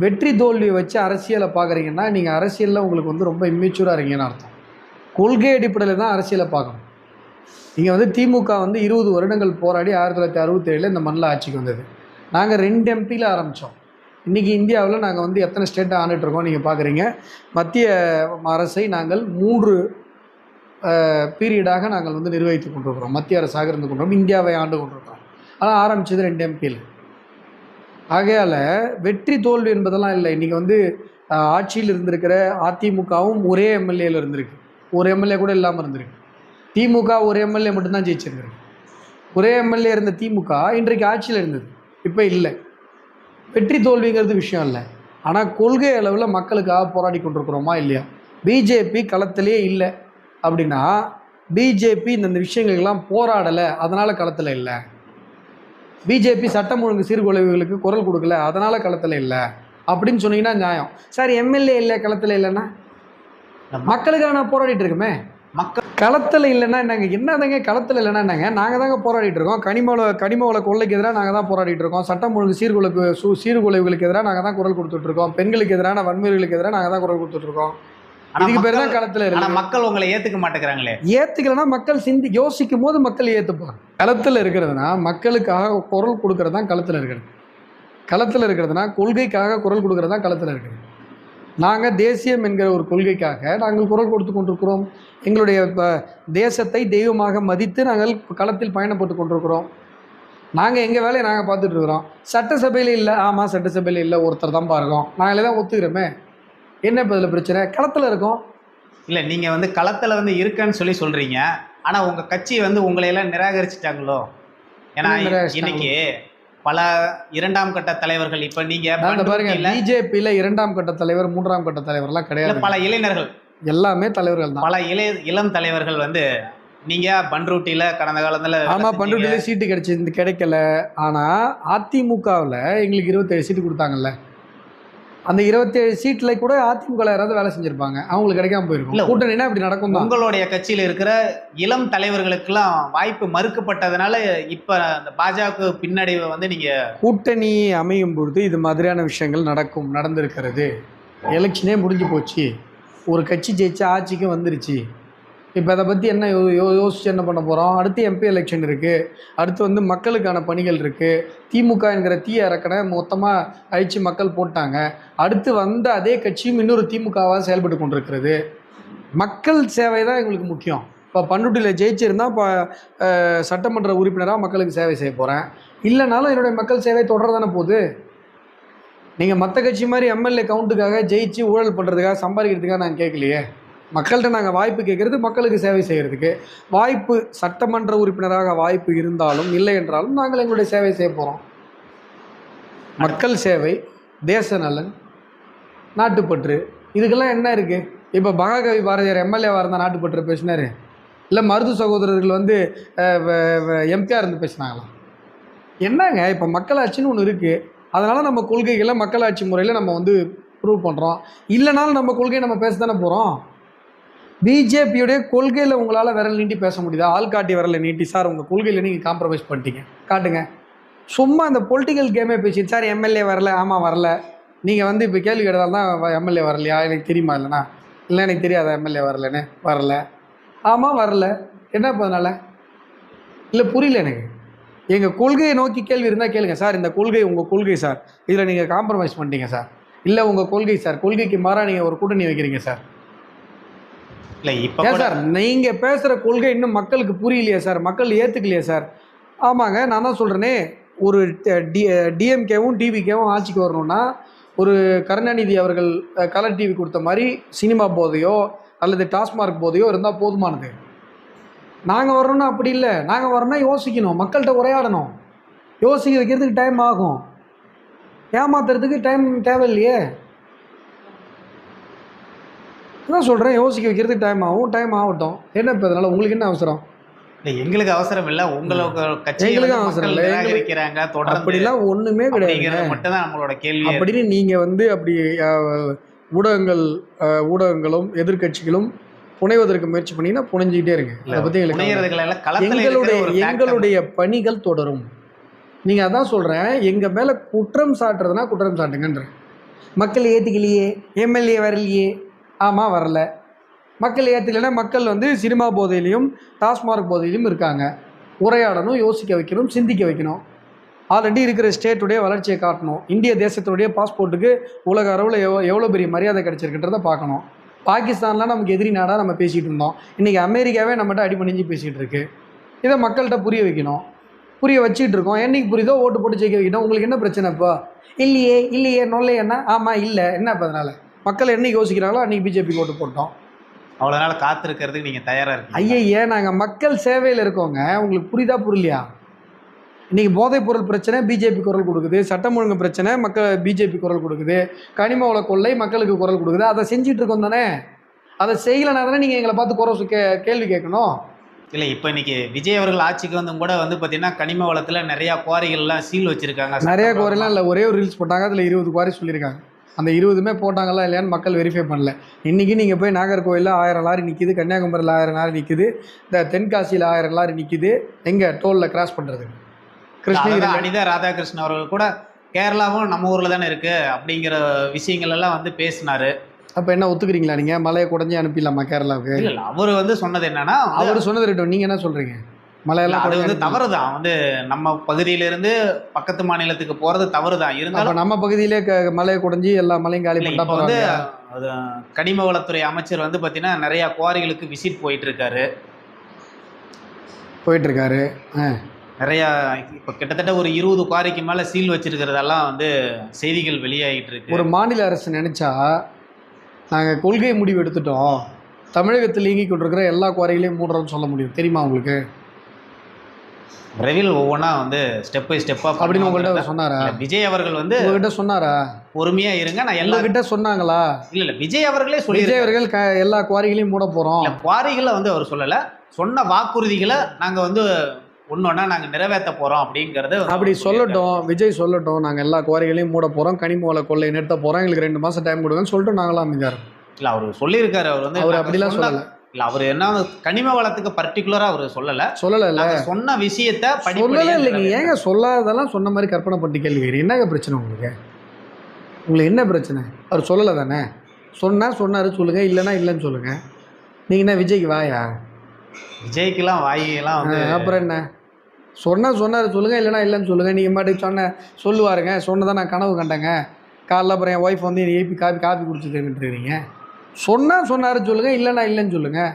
[SPEAKER 2] வெற்றி தோல்வியை வச்சு அரசியலை பார்க்குறீங்கன்னா, நீங்கள் அரசியலில் உங்களுக்கு வந்து ரொம்ப இம்மெச்சூராக இருக்கீங்கன்னு அர்த்தம். கொள்கை அடிப்படையில் தான் அரசியலை பார்க்கணும். நீங்கள் வந்து திமுக வந்து 20 வருடங்கள் போராடி 1967 இந்த மண்ணில் ஆட்சிக்கு வந்தது. நாங்கள் 2 எம்பியில் ஆரம்பித்தோம். இன்றைக்கி இந்தியாவில் நாங்கள் வந்து எத்தனை ஸ்டேட்டை ஆண்டுட்ருக்கோம் நீங்கள் பார்க்குறீங்க. மத்திய அரசை நாங்கள் 3 பீரியடாக நாங்கள் வந்து நிர்வகித்து கொண்டிருக்கிறோம். மத்திய அரசாக இருந்து கொண்டிருக்கிறோம், இந்தியாவை ஆண்டு கொண்டிருக்கிறோம். ஆனால் ஆரம்பித்தது 2 எம்பியில். ஆகையால் வெற்றி தோல்வி என்பதெல்லாம் இல்லை. இன்றைக்கி வந்து ஆட்சியில் இருந்திருக்கிற அதிமுகவும் ஒரே எம்எல்ஏவில் இருந்திருக்கு, ஒரு எம்எல்ஏ கூட இல்லாமல் இருந்திருக்கு. திமுக ஒரு எம்எல்ஏ மட்டும்தான் ஜெயிச்சிருந்திருக்கு. ஒரே எம்எல்ஏ இருந்த திமுக இன்றைக்கு ஆட்சியில் இருந்தது, இப்போ இல்லை. வெற்றி தோல்விங்கிறது விஷயம் இல்லை. ஆனால் கொள்கை அளவில் மக்களுக்காக போராடி கொண்டிருக்கிறோமா இல்லையா? பிஜேபி களத்திலே இல்லை அப்படின்னா, பிஜேபி இந்த விஷயங்களுக்கெல்லாம் போராடலை, அதனால் களத்தில் இல்லை. பிஜேபி சட்டம் ஒழுங்கு சீர்குலைவுகளுக்கு குரல் கொடுக்கல, அதனால் களத்தில் இல்லை அப்படின்னு சொன்னீங்கன்னா நியாயம். சார் எம்எல்ஏ இல்லை களத்தில் இல்லைன்னா, மக்களுக்காக நான் போராடிட்டு இருக்கோமே. மக்கள் களத்தில் இல்லைன்னா என்னங்க? என்னதாங்க களத்தில் இல்லைன்னா என்னங்க? நாங்கள் தாங்க போராடிட்டு இருக்கோம். கனிம வள கொள்ளைக்கு எதிராக நாங்கள் தான் போராடிட்டு இருக்கோம். சட்டம் ஒழுங்கு சீர்குலைவுகளுக்கு எதிராக நாங்கள் தான் குரல் கொடுத்துட்ருக்கோம். பெண்களுக்கு எதிரான வன்முறைகளுக்கு எதிராக நாங்கள் தான் குரல் கொடுத்துட்ருக்கோம். இதுக்கு பேர் தான் களத்தில் இருக்கு.
[SPEAKER 1] மக்கள் உங்களை ஏற்றுக்க மாட்டேங்கிறாங்களே.
[SPEAKER 2] ஏற்றுக்கலன்னா மக்கள் யோசிக்கும் போது மக்கள் ஏற்றுப்பாங்க. களத்தில் இருக்கிறதுனா மக்களுக்காக குரல் கொடுக்கறது தான் களத்தில் இருக்கிறது. களத்தில் இருக்கிறதுனா கொள்கைக்காக குரல் கொடுக்கறது தான் களத்தில் இருக்கிறது. நாங்கள் தேசியம் என்கிற ஒரு கொள்கைக்காக நாங்கள் குரல் கொடுத்து கொண்டிருக்கிறோம். எங்களுடைய தேசத்தை தெய்வமாக மதித்து நாங்கள் களத்தில் பயணப்பட்டு கொண்டிருக்கிறோம். நாங்கள் எங்கள் வேலையை நாங்கள் பார்த்துட்டு இருக்கிறோம். சட்டசபையில் இல்லை, ஆமாம் சட்டசபையில் இல்லை, ஒருத்தர் தான் பாருங்கோம், நாங்களே தான் ஒத்துக்கிறோமே. என்ன இப்போ இதில் பிரச்சனை? களத்தில் இருக்கோம்.
[SPEAKER 1] இல்லை, நீங்கள் வந்து களத்தில் வந்து இருக்கன்னு சொல்கிறீங்க. ஆனால் உங்கள் கட்சி வந்து உங்களையெல்லாம் நிராகரிச்சிட்டாங்களோ? ஏன்னா இன்னைக்கு பல 2ஆம் கட்ட தலைவர்கள், இப்போ நீங்கள்
[SPEAKER 2] பாருங்க, பிஜேபியில் 2ஆம் கட்ட தலைவர் 3ஆம் கட்ட தலைவர்லாம் கிடையாது.
[SPEAKER 1] பல இளைஞர்கள் எல்லாமே
[SPEAKER 2] தலைவர்கள் தான்.
[SPEAKER 1] பல இளம் தலைவர்கள் வந்து நீங்கள் பண்ருட்டியில் கடந்த காலத்தில்,
[SPEAKER 2] ஆமாம் பண்ருட்டியில் சீட்டு கிடைக்கல. ஆனால் அதிமுகவில் எங்களுக்கு 27 சீட்டு கொடுத்தாங்கல்ல, அந்த 27 சீட்டில் கூட அதிமுக யாராவது வேலை செஞ்சுருப்பாங்க, அவங்களுக்கு கிடைக்காம போயிருக்கும். கூட்டணினா இப்படி நடக்கும்.
[SPEAKER 1] உங்களுடைய கட்சியில் இருக்கிற இளம் தலைவர்களுக்கெல்லாம் வாய்ப்பு மறுக்கப்பட்டதுனால இப்போ அந்த பாஜக பின்னடைவை வந்து நீங்கள்
[SPEAKER 2] கூட்டணி அமையும் பொழுது இது மாதிரியான விஷயங்கள் நடந்திருக்கிறது. எலெக்ஷனே முடிஞ்சு போச்சு, ஒரு கட்சி ஜெயிச்சு ஆட்சிக்கு வந்துருச்சு. இப்போ அதை பற்றி என்ன யோசிச்சு என்ன பண்ண போகிறோம்? அடுத்து எம்பி எலெக்ஷன் இருக்குது, அடுத்து வந்து மக்களுக்கான பணிகள் இருக்குது. திமுக என்கிற தீய இறக்கனை மொத்தமாக அழித்து மக்கள் போட்டாங்க. அடுத்து வந்த அதே கட்சியும் இன்னொரு திமுகவாக செயல்பட்டு கொண்டிருக்கிறது. மக்கள் சேவை தான் எங்களுக்கு முக்கியம். இப்போ பண்ருட்டியில் ஜெயிச்சிருந்தால் இப்போ சட்டமன்ற உறுப்பினராக மக்களுக்கு சேவை செய்ய போகிறேன். இல்லைனாலும் என்னுடைய மக்கள் சேவை தொடர்தானே போகுது. நீங்கள் மற்ற கட்சி மாதிரி எம்எல்ஏ கவுண்ட்டுக்காக ஜெயிச்சு ஊழல் பண்ணுறதுக்காக சம்பாதிக்கிறதுக்காக நான் கேட்கலையே. மக்கள்கிட்ட நாங்கள் வாய்ப்பு கேட்குறது மக்களுக்கு சேவை செய்கிறதுக்கு. வாய்ப்பு சட்டமன்ற உறுப்பினராக வாய்ப்பு இருந்தாலும் இல்லை என்றாலும் நாங்கள் எங்களுடைய சேவை செய்ய போகிறோம். மக்கள் சேவை, தேச நலன், நாட்டுப்பற்று, இதுக்கெல்லாம் என்ன இருக்குது? இப்போ மகாகவி பாரதியார் எம்எல்ஏவாக இருந்தால் நாட்டுப்பற்று பேசினார், இல்லை மருது சகோதரர்கள் வந்து எம்பியாக இருந்து பேசினாங்களா? என்னங்க, இப்போ மக்களாட்சின்னு ஒன்று இருக்குது, அதனால் நம்ம கொள்கைகளை மக்களாட்சி முறையில் நம்ம வந்து ப்ரூவ் பண்ணுறோம். இல்லைனாலும் நம்ம கொள்கையை நம்ம பேச தானே போகிறோம். பிஜேபியுடைய கொள்கையில் உங்களால் விரல் நீட்டி பேச முடியுதா? ஆள்காட்டி விரலை நீட்டி, சார் உங்கள் கொள்கையில் நீங்கள் காம்ப்ரமைஸ் பண்ணிட்டீங்க காட்டுங்க. சும்மா இந்த பொலிட்டிக்கல் கேமே பேசிட்டு, சார் எம்எல்ஏ வரல, ஆமாம் வரல. நீங்கள் வந்து இப்போ கேள்வி கேட்டதால் தான் எம்எல்ஏ வரலையா, எனக்கு தெரியுமா? இல்லைண்ணா இல்லை எனக்கு தெரியாதா எம்எல்ஏ வரலன்னு? வரல, ஆமாம் வரல, என்ன இப்போ அதனால்? இல்லை புரியல எனக்கு. எங்கள் கொள்கையை நோக்கி கேள்வி இருந்தால் கேளுங்க. சார் இந்த கொள்கை உங்கள் கொள்கை சார், இதில் நீங்கள் காம்ப்ரமைஸ் பண்ணிட்டீங்க சார். இல்லை உங்கள் கொள்கை சார், கொள்கைக்கு மாறாக நீங்கள் ஒரு கூட்டணி வைக்கிறீங்க சார். இல்லை இப்போ சார் நீங்கள் பேசுகிற கொள்கை இன்னும் மக்களுக்கு புரியலையே சார், மக்கள் ஏற்றுக்கலையே சார். ஆமாங்க, நான் தான் சொல்கிறேனே, ஒரு டிஎம்கேவும் டிவிகேவும் ஆட்சிக்கு வரணும்னா ஒரு கருணாநிதி அவர்கள் கலர் டிவி கொடுத்த மாதிரி சினிமா போதையோ அல்லது டாஸ்மார்க் போதையோ இருந்தால் போதுமானது. நாங்கள் வரணும்னா அப்படி இல்லை. நாங்கள் வரணும்னா யோசிக்கணும், மக்கள்கிட்ட உரையாடணும். யோசிக்க வைக்கிறதுக்கு டைம் ஆகும், ஏமாத்துறதுக்கு டைம் தேவையில்லையே. நான் சொல்கிறேன், யோசிக்க வைக்கிறதுக்கு டைம் ஆகும், டைம் ஆகட்டும். என்ன இப்போ இதனால் உங்களுக்கு என்ன அவசரம்?
[SPEAKER 1] இல்லை, எங்களுக்கு அவசரம் இல்லை, உங்களுக்கு கட்சிகளுக்கு
[SPEAKER 2] எங்களுக்கு அவசரம் இல்லை.
[SPEAKER 1] நிராகரிக்கிறாங்க தொடர்ந்து
[SPEAKER 2] அப்படிலாம் ஒன்றுமே கிடையாது.
[SPEAKER 1] அப்படிங்கிறது மட்டும் தான் நம்மளோட கேள்வி.
[SPEAKER 2] அப்படின்னு நீங்கள் வந்து அப்படி ஊடகங்களும் எதிர்க்கட்சிகளும் புனைவதற்கு முயற்சி பண்ணீங்கன்னா புனைஞ்சிக்கிட்டே இருங்க. அதை பற்றி எங்களுடைய பணிகள் தொடரும். நீங்கள் அதான் சொல்கிறேன், எங்கள் மேலே குற்றம் சாட்டுறதுனா குற்றம் சாட்டுங்கன்றேன். மக்கள் ஏற்றுக்கலையே, எம்எல்ஏ வரலையே, ஆமாம் வரல. மக்கள் ஏற்றுக்கலைன்னா மக்கள் வந்து சினிமா போதையிலையும் டாஸ்மார்க் போதையிலையும் இருக்காங்க. உரையாடணும், யோசிக்க வைக்கணும், சிந்திக்க வைக்கணும். ஆல்ரெடி இருக்கிற ஸ்டேட்டுடைய வளர்ச்சியை காட்டணும். இந்திய தேசத்துடைய பாஸ்போர்ட்டுக்கு உலக அளவில் எவ்வளோ பெரிய மரியாதை கிடச்சிருக்குன்றதை பார்க்கணும். பாகிஸ்தான்லாம் நமக்கு எதிரி நாடாக நம்ம பேசிகிட்டு இருந்தோம். இன்றைக்கி அமெரிக்காவே நம்மகிட்ட அடிபணிஞ்சு பேசிகிட்டு இருக்கு. இதை மக்கள்கிட்ட புரிய வைக்கணும். புரிய வச்சுக்கிட்டு இருக்கோம். என்றைக்கு புரியுதோ ஓட்டு போட்டு ஜெயிக்க வைக்கணும். உங்களுக்கு என்ன பிரச்சனை இப்போ? இல்லையே நொல்லையன்னா ஆமாம் இல்லை என்ன இப்போ? அதனால் மக்கள் என்னைக்கு யோசிக்கிறாங்களோ அன்றைக்கி பிஜேபிக்கு ஓட்டு போட்டோம்.
[SPEAKER 1] அவ்வளோ நாள் காத்திருக்கிறதுக்கு நீங்கள் தயாராக இருக்கீங்க?
[SPEAKER 2] ஐயே, நாங்கள் மக்கள் சேவையில் இருக்கோங்க. உங்களுக்கு புரியுதா புரியலையா? இன்றைக்கி போதைப் பொருள் பிரச்சனை பிஜேபி குரல் கொடுக்குது, சட்டம் ஒழுங்கு பிரச்சனை மக்கள் பிஜேபி குரல் கொடுக்குது, கனிம வள கொள்ளை மக்களுக்கு குரல் கொடுக்குது. அதை செஞ்சிட்டு இருக்கோம் தானே. அதை செய்யலைனா தானே நீங்கள் எங்களை பார்த்து கேள்வி கேட்கணும்.
[SPEAKER 1] இல்லை, இப்போ இன்னைக்கு விஜய் அவர்கள் ஆட்சிக்கு வந்தும் கூட வந்து பார்த்தீங்கன்னா கனிம வளத்தில் நிறையா குவாரிகள்லாம் சீல் வச்சுருக்காங்க.
[SPEAKER 2] நிறையா குவாரிலாம் இல்லை, ஒரே ஒரு ரீல்ஸ் போட்டாங்க, அதில் 20 குவாரி சொல்லியிருக்காங்க. அந்த 20மே போட்டாங்களா இல்லையான்னு மக்கள் வெரிஃபை பண்ணல. இன்றைக்கி நீங்கள் போய் நாகர்கோவிலில் 1000 லாரி நிற்கிது, கன்னியாகுமரியில் 1000 லாரி நிற்கிது, இந்த தென்காசியில் 1000 லாரி நிற்கிது. எங்கே டோலில் கிராஸ் பண்ணுறது?
[SPEAKER 1] கிருஷ்ணகிரி அனிதா ராதாகிருஷ்ணன் அவர்கள் கூட கேரளாவும் நம்ம ஊரில் தானே இருக்குது அப்படிங்கிற விஷயங்கள் எல்லாம் வந்து பேசினார்.
[SPEAKER 2] அப்போ என்ன ஒத்துக்கிறீங்களா? நீங்கள் மலையை குடஞ்சி அனுப்பிடலாமா கேரளாவுக்கு?
[SPEAKER 1] இல்லை, அவர் வந்து சொன்னது என்னன்னா,
[SPEAKER 2] அவர் சொன்னது இருக்கட்டும், நீங்கள் என்ன சொல்கிறீங்க? மலையெல்லாம்
[SPEAKER 1] அது வந்து தவறு தான். வந்து நம்ம பகுதியிலிருந்து பக்கத்து மாநிலத்துக்கு போகிறது தவறு தான். இருந்தாலும்
[SPEAKER 2] நம்ம பகுதியிலே மலையை குடஞ்சி எல்லா மலையும் காலி பண்ணா
[SPEAKER 1] வந்து கனிம வளத்துறை அமைச்சர் வந்து பார்த்தீங்கன்னா நிறையா குவாரிகளுக்கு விசிட் போயிட்டுருக்காரு. நிறையா இப்போ கிட்டத்தட்ட ஒரு 20 குவாரிக்கு மேலே சீல் வச்சிருக்கிறதெல்லாம் வந்து செய்திகள் வெளியாகிட்டு இருக்கு.
[SPEAKER 2] ஒரு மாநில அரசு நினச்சா நாங்கள் கொள்கை முடிவு எடுத்துட்டோம், தமிழகத்தில் இயங்கி கொண்டிருக்கிற எல்லா குவாரிகளையும் மூடுறோம்னு சொல்ல முடியும். தெரியுமா உங்களுக்கு?
[SPEAKER 1] விரைவில் ஒவ்வொன்றா வந்து ஸ்டெப் பை ஸ்டெப்பாக
[SPEAKER 2] அப்படின்னு உங்கள்கிட்ட சொன்னாரா?
[SPEAKER 1] விஜய் அவர்கள் வந்து
[SPEAKER 2] உங்ககிட்ட சொன்னாரா?
[SPEAKER 1] பொறுமையாக இருங்க, நான் எல்லார்கிட்ட
[SPEAKER 2] சொன்னாங்களா?
[SPEAKER 1] இல்லை, விஜய் அவர்களே சொல்லி,
[SPEAKER 2] விஜய் அவர்கள் எல்லா குவாரிகளையும் மூட போகிறோம்.
[SPEAKER 1] குவாரிகளை வந்து அவர் சொல்லலை, சொன்ன வாக்குறுதிகளை நாங்கள் வந்து ஒன்றொன்னா நாங்கள் நிறைவேற்ற போகிறோம் அப்படிங்கிறது.
[SPEAKER 2] அப்படி சொல்லட்டும், விஜய் சொல்லட்டும், நாங்கள் எல்லா குவாரிகளையும் மூட போகிறோம், கனிம வள கொள்ளை நிறுத்த போகிறோம், எங்களுக்கு 2 மாதம் டைம் கொடுங்கன்னு சொல்லிட்டு நாங்களாம் அமைதியார்.
[SPEAKER 1] இல்லை, அவர் சொல்லியிருக்காரு. அவர் வந்து
[SPEAKER 2] அவர் அப்படிலாம் சொல்லலை.
[SPEAKER 1] இல்லை, அவர் என்ன கனிம வளத்துக்கு பர்டிகுலராக அவர் சொல்லலை. சொன்ன விஷயத்த
[SPEAKER 2] சொல்லலை. இல்லைங்க, ஏங்க சொல்லாததெல்லாம் சொன்ன மாதிரி கற்பனை பட்டு கேள்வி. என்னங்க பிரச்சனை உங்களுக்கு? என்ன பிரச்சனை? அவர் சொல்லலை தானே. சொன்னார் சொல்லுங்கள், இல்லைன்னா இல்லைன்னு சொல்லுங்கள். நீங்கள் என்ன விஜய்க்கு வாயா?
[SPEAKER 1] விஜய்க்கெல்லாம் வாயெல்லாம் வந்து
[SPEAKER 2] அப்புறம் என்ன? சொன்னார் சொல்லுங்கள், இல்லைனா இல்லைன்னு சொல்லுங்கள். நீங்கள் மாட்டுக்கு சொல்லுவாருங்க, சொன்னதான் நான் கனவு கண்டேங்க, காலைல அப்புறம் என் ஒய்ஃப் வந்து ஏபி காப்பி குடிச்சுட்டுருக்கிறீங்க. சொன்னார் சொல்லுங்கள், இல்லைனா இல்லைன்னு சொல்லுங்கள்.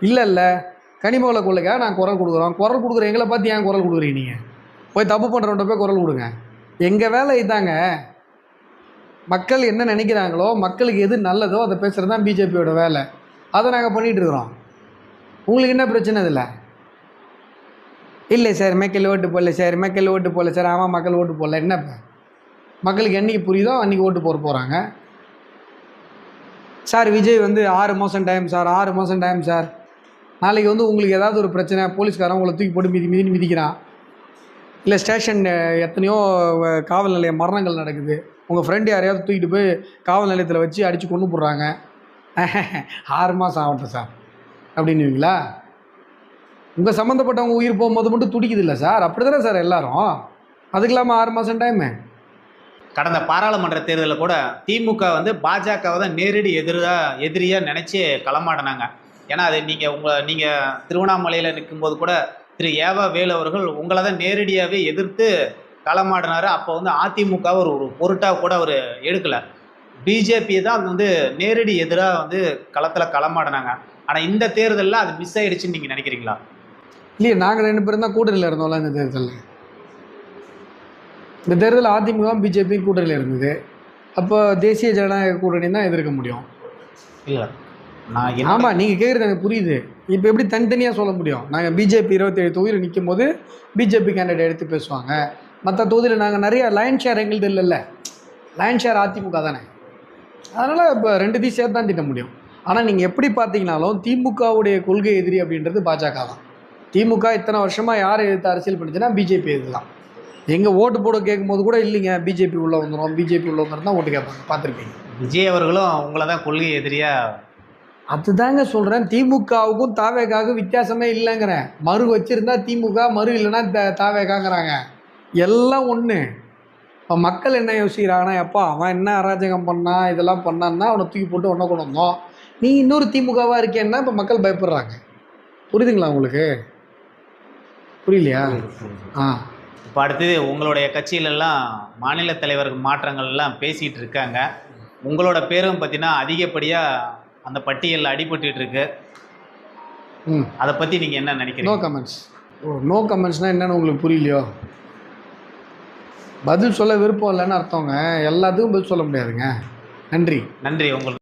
[SPEAKER 2] இல்லை கனிம வள கொள்ளைக்காக நான் குரல் கொடுக்குறோம். எங்களை பார்த்து ஏன் குரல் கொடுக்குறீங்க? நீங்கள் போய் தப்பு பண்ணுறவன்ட்ட போய் குரல் கொடுங்க. எங்கள் வேலை இதாங்க. மக்கள் என்ன நினைக்கிறாங்களோ, மக்களுக்கு எது நல்லதோ அதை பேசுகிறது தான் பிஜேபியோட வேலை. அதை நாங்கள் பண்ணிகிட்ருக்குறோம். உங்களுக்கு என்ன பிரச்சனை இதில்? இல்லை சார், மக்கள் ஓட்டு போடல சார். ஆமாம், மக்கள் ஓட்டு போடல. என்ன இப்போ? மக்களுக்கு என்றைக்கு புரியுதோ அன்றைக்கி ஓட்டு போகிறாங்க சார். விஜய் வந்து 6 மாதம் டைம் சார். நாளைக்கு வந்து உங்களுக்கு ஏதாவது ஒரு பிரச்சனை, போலீஸ்காரன் உங்களை தூக்கி போட்டு மிதிக்கிறான், இல்லை ஸ்டேஷன் எத்தனையோ காவல் நிலைய மரணங்கள் நடக்குது, உங்கள் ஃப்ரெண்டு யாரையாவது தூக்கிட்டு போய் காவல் நிலையத்தில் வச்சு அடித்து கொண்டு போடுறாங்க, 6 மாதம் ஆகட்டும் சார் அப்படின்னுவீங்களா? உங்கள் சம்மந்தப்பட்டவங்க உயிர் போகும்போது மட்டும் துடிக்குது இல்லை சார்? அப்படி தானே சார் எல்லாரும்? அதுக்கு இல்லாமல் 6 மாதம் டைமு.
[SPEAKER 1] கடந்த பாராளுமன்ற தேர்தலில் கூட திமுக வந்து பாஜகவை தான் நேரடி எதிரியாக நினச்சி களமாடினாங்க. ஏன்னா அது நீங்கள் திருவண்ணாமலையில் நிற்கும்போது கூட திரு ஏவா வேலு அவர்கள் உங்களை தான் நேரடியாகவே எதிர்த்து களமாடினார். அப்போ வந்து அதிமுக ஒரு பொருட்டாக கூட அவர் எடுக்கலை. பிஜேபி தான் வந்து நேரடி எதிராக வந்து களத்தில் களமாடினாங்க. ஆனால் இந்த தேர்தலில் அது மிஸ் ஆகிடுச்சுன்னு நீங்கள் நினைக்கிறீங்களா?
[SPEAKER 2] இல்லையே நாங்கள் 2 பேரும் தான் கூட்டணியில் இருந்தோம்ல இந்த தேர்தலில். இந்த தேர்தல் அதிமுக பிஜேபி கூட்டணியில் இருந்தது. அப்போ தேசிய ஜனநாயக கூட்டணி தான் எதிர்க்க முடியும்.
[SPEAKER 1] இல்லை நான் என்ன
[SPEAKER 2] ஆமாம், நீங்கள் கேட்குறது எனக்கு புரியுது. இப்போ எப்படி தனித்தனியாக சொல்ல முடியும்? நாங்கள் பிஜேபி 27 தொகுதியில் நிற்கும் போது பிஜேபி கேண்டிடேட் எடுத்து பேசுவாங்க. மற்ற தொகுதியில் நாங்கள் நிறைய லைன் ஷேர் எங்களுது இல்லைல்ல, லைன் ஷேர் அதிமுக தானே. அதனால் இப்போ 2த்தையும் சேர்த்து தான் திட்ட முடியும். ஆனால் நீங்கள் எப்படி பார்த்தீங்கனாலும் திமுகவுடைய கொள்கை எதிரி அப்படின்றது பாஜக தான். திமுக இத்தனை வருஷமாக யார் எதிர்த்து அரசியல் பண்ணிச்சுன்னா பிஜேபி எதிர்த்து. எங்கள் ஓட்டு போட கேட்கும்போது கூட இல்லைங்க பிஜேபி உள்ளே வந்துடும், பிஜேபி உள்ளே வந்துடும் தான் ஓட்டு கேட்பாங்க. பார்த்துருப்பீங்க.
[SPEAKER 1] விஜய் அவர்களும் உங்களை தான் கொள்கை எதிரியாக.
[SPEAKER 2] அதுதாங்க சொல்கிறேன், திமுகவுக்கும் தாவேக்காவுக்கும் வித்தியாசமே இல்லைங்கிறேன். மறு வச்சுருந்தா திமுக, மறு இல்லைன்னா தாவேக்காங்கிறாங்க. எல்லாம் ஒன்று. இப்போ மக்கள் என்ன யோசிக்கிறாங்கன்னா, எப்பா அவன் என்ன அராஜகம் பண்ணான் இதெல்லாம் பண்ணான்னா அவனை தூக்கி போட்டு ஒன்றை கொண்டு வந்தோம், நீ இன்னொரு திமுகவாக இருக்கேன்னா இப்போ மக்கள் பயப்படுறாங்க. புரியுதுங்களா உங்களுக்கு? புரியலையா? ஆ,
[SPEAKER 1] இப்போ அடுத்தது உங்களுடைய கட்சியிலெல்லாம் மாநில தலைவர்கள் மாற்றங்கள்லாம் பேசிகிட்டு இருக்காங்க. உங்களோட பேரும் பார்த்தீங்கன்னா அதிகப்படியாக அந்த பட்டியலில் அடிபட்டுட்டு இருக்கு. அதை பற்றி நீங்கள் என்ன
[SPEAKER 2] நோ
[SPEAKER 1] நினைக்கிறீங்க?
[SPEAKER 2] கமெண்ட்ஸ். ஓ, நோ கமெண்ட்ஸ்னால் என்னென்னு உங்களுக்கு புரியலையோ? பதில் சொல்ல விருப்பம் இல்லைன்னு அர்த்தங்க. எல்லாத்துக்கும் பதில் சொல்ல முடியாதுங்க. நன்றி.
[SPEAKER 1] நன்றி உங்களுக்கு.